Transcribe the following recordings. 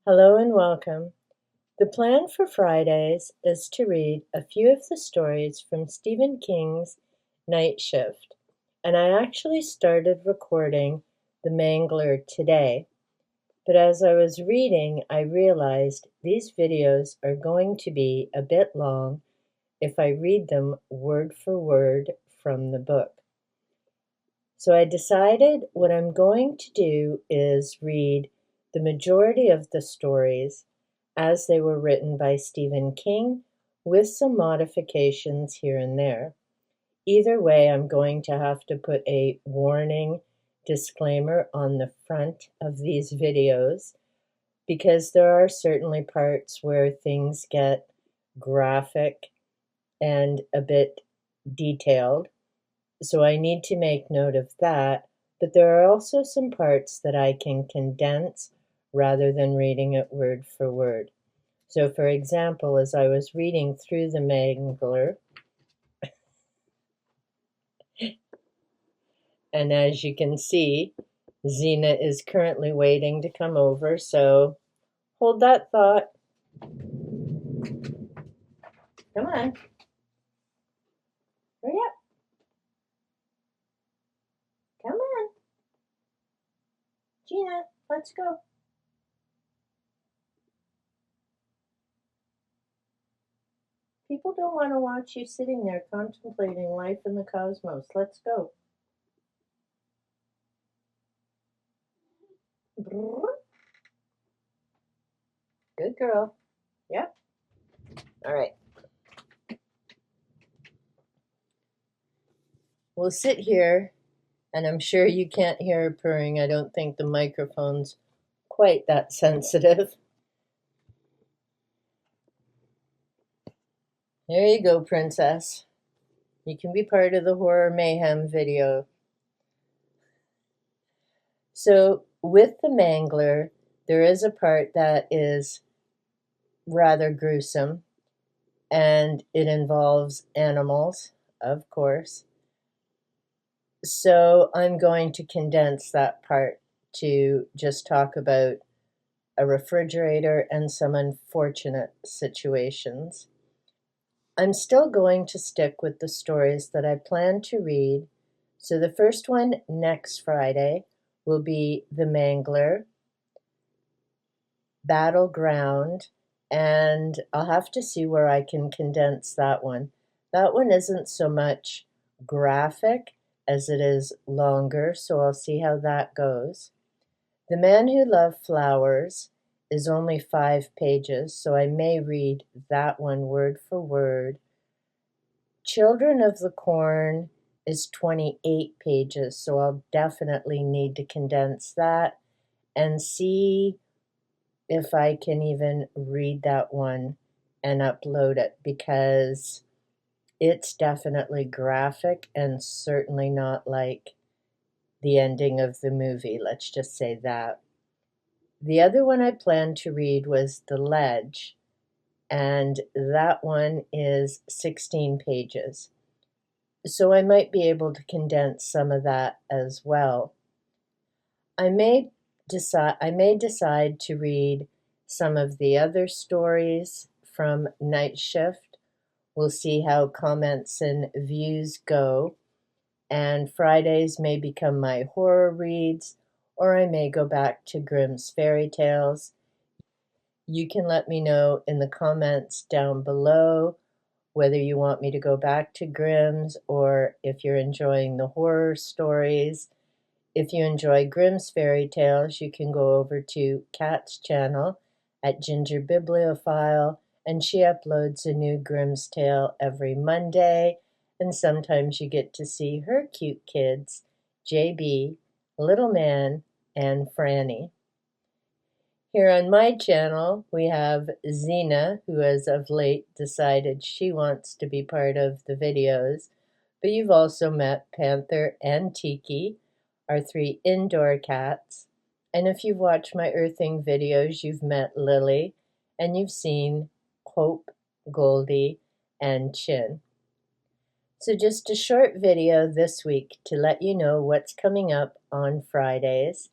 Hello and welcome. The plan for Fridays is to read a few of the stories from Stephen King's Night Shift, and I actually started recording the Mangler today. But as I was reading, I realized these videos are going to be a bit long if I read them word for word from the book. So I decided what I'm going to do is read the majority of the stories as they were written by Stephen King, with some modifications here and there. Either way, I'm going to have to put a warning disclaimer on the front of these videos because there are certainly parts where things get graphic and a bit detailed. So I need to make note of that, but there are also some parts that I can condense rather than reading it word for word. So for example, as I was reading through the Mangler, and as you can see, Zena is currently waiting to come over, so hold that thought. Come on. Hurry up. Come on. Gina, let's go. People don't want to watch you sitting there contemplating life in the cosmos. Let's go. Good girl. Yep. All right. We'll sit here, and I'm sure you can't hear her purring. I don't think the microphone's quite that sensitive. There you go, princess. You can be part of the horror mayhem video. So with the Mangler, there is a part that is rather gruesome, and it involves animals, of course. So I'm going to condense that part to just talk about a refrigerator and some unfortunate situations. I'm still going to stick with the stories that I plan to read. So the first one next Friday will be The Mangler, Battleground, and I'll have to see where I can condense that one. That one isn't so much graphic as it is longer, so I'll see how that goes. The Man Who Loved Flowers is only 5 pages, so I may read that one word for word. Children of the Corn is 28 pages, so I'll definitely need to condense that and see if I can even read that one and upload it, because it's definitely graphic and certainly not like the ending of the movie, let's just say that. The other one I planned to read was The Ledge, and that one is 16 pages. So I might be able to condense some of that as well. I may decide to read some of the other stories from Night Shift. We'll see how comments and views go. And Fridays may become my horror reads, or I may go back to Grimm's fairy tales. You can let me know in the comments down below whether you want me to go back to Grimm's or if you're enjoying the horror stories. If you enjoy Grimm's fairy tales, you can go over to Kat's channel at Ginger Bibliophile, and she uploads a new Grimm's tale every Monday, and sometimes you get to see her cute kids, JB, Little Man, and Franny. Here on my channel, we have Zena, who has of late decided she wants to be part of the videos, but you've also met Panther and Tiki, our 3 indoor cats. And if you've watched my earthing videos, you've met Lily, and you've seen Hope, Goldie, and Chin. So just a short video this week to let you know what's coming up on Fridays.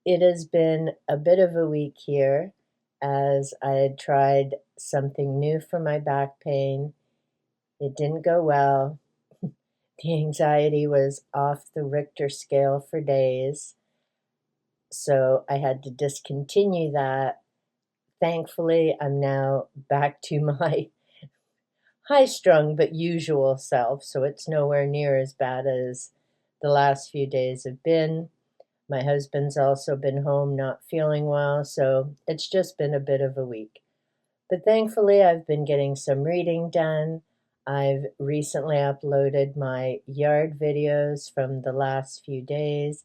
It has been a bit of a week here. as I had tried something new for my back pain. It didn't go well. The anxiety was off the Richter scale for days, so I had to discontinue that. Thankfully, I'm now back to my high strung but usual self, so it's nowhere near as bad as the last few days have been. My husband's also been home not feeling well, so it's just been a bit of a week. But thankfully, I've been getting some reading done. I've recently uploaded my yard videos from the last few days,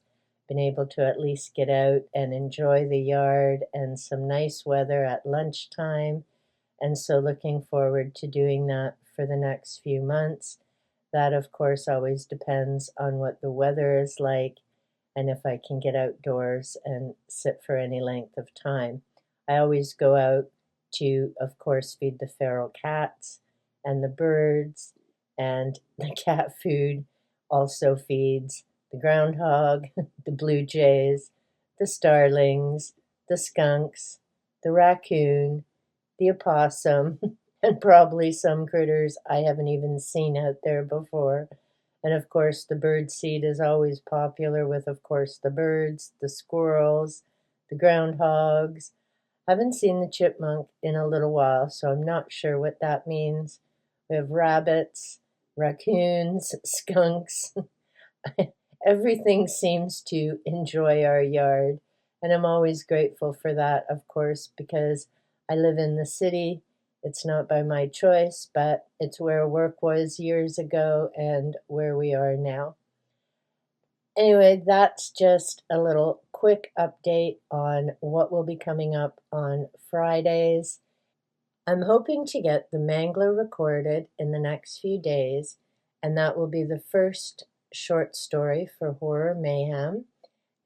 been able to at least get out and enjoy the yard and some nice weather at lunchtime. And so looking forward to doing that for the next few months. That, of course, always depends on what the weather is like and if I can get outdoors and sit for any length of time. I always go out to, of course, feed the feral cats and the birds, and the cat food also feeds the groundhog, the blue jays, the starlings, the skunks, the raccoon, the opossum, and probably some critters I haven't even seen out there before. And of course, the bird seed is always popular with, of course, the birds, the squirrels, the groundhogs. I haven't seen the chipmunk in a little while, so I'm not sure what that means. We have rabbits, raccoons, skunks. Everything seems to enjoy our yard, and I'm always grateful for that, of course, because I live in the city. It's not by my choice, but it's where work was years ago and where we are now. Anyway, that's just a little quick update on what will be coming up on Fridays. I'm hoping to get the Mangler recorded in the next few days, and that will be the first short story for Horror Mayhem,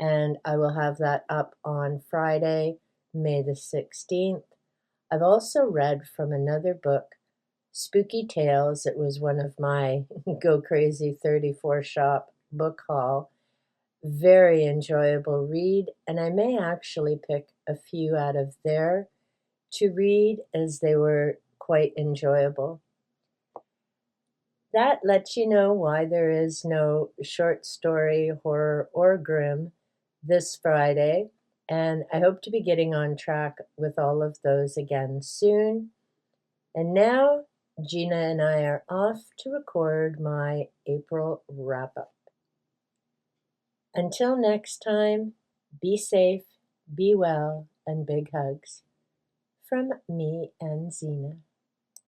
and I will have that up on Friday, May the 16th. I've also read from another book, Spooky Tales. It was one of my Go Crazy 34 Shop book haul. Very enjoyable read, and I may actually pick a few out of there to read as they were quite enjoyable. That lets you know why there is no short story, horror, or grim this Friday, and I hope to be getting on track with all of those again soon. And now, Gina and I are off to record my April wrap up. Until next time, be safe, be well, and big hugs from me and Zena.